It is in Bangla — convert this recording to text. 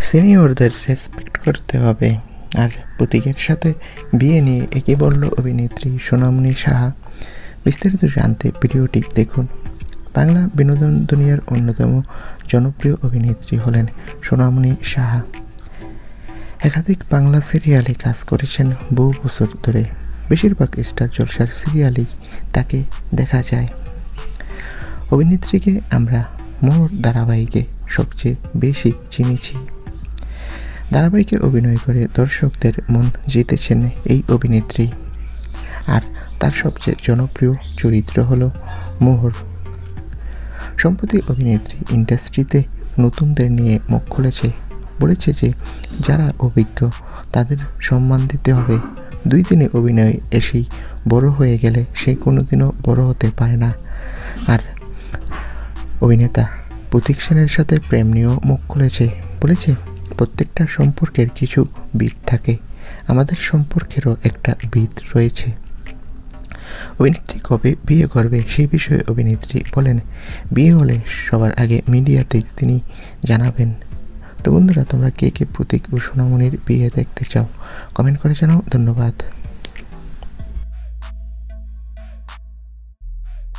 সিনিয়রদের রেসপেক্ট করতে হবে। আর প্রতীকের সাথে বিয়ে নিয়ে একে বলল অভিনেত্রী সোনামণি সাহা। বিস্তারিত জানতে ভিডিওটি দেখুন। বাংলা বিনোদন দুনিয়ার অন্যতম জনপ্রিয় অভিনেত্রী হলেন সোনামণি সাহা। একাধিক বাংলা সিরিয়ালে কাজ করেছেন বহু বছর ধরে। বেশিরভাগ স্টার জলসার সিরিয়ালেই তাকে দেখা যায়। অভিনেত্রীকে আমরা মোহর ধারাবাহিকে সবচেয়ে বেশি চিনেছি। ধারাবাহিকে অভিনয় করে দর্শকদের মন জিতেছেন এই অভিনেত্রী। আর তার সবচেয়ে জনপ্রিয় চরিত্র হলো মোহর। সম্প্রতি অভিনেত্রী ইন্ডাস্ট্রিতে নতুনদের নিয়ে মুখ খুলেছে। বলেছে যে যারা অভিজ্ঞ তাদের সম্মান দিতে হবে। 2 দিনে অভিনয় এসেই বড় হয়ে গেলে সে কোনোদিনও বড় হতে পারে না। আর অভিনেতা প্রতীক সেনের সাথে প্রেম নিয়েও মুখ খুলেছে। বলেছে প্রত্যেকটা সম্পর্কের কিছু ভিত থাকে, আমাদের সম্পর্কেরও একটা ভিত রয়েছে। অভিনেত্রী কবে বিয়ে করবে সেই বিষয়ে অভিনেত্রী বলেন, বিয়ে হলে সবার আগে মিডিয়াতেই তিনি জানাবেন। তো বন্ধুরা, তোমরা কে কে প্রতীক ও সোনামণির বিয়ে দেখতে চাও কমেন্ট করে জানাও। ধন্যবাদ।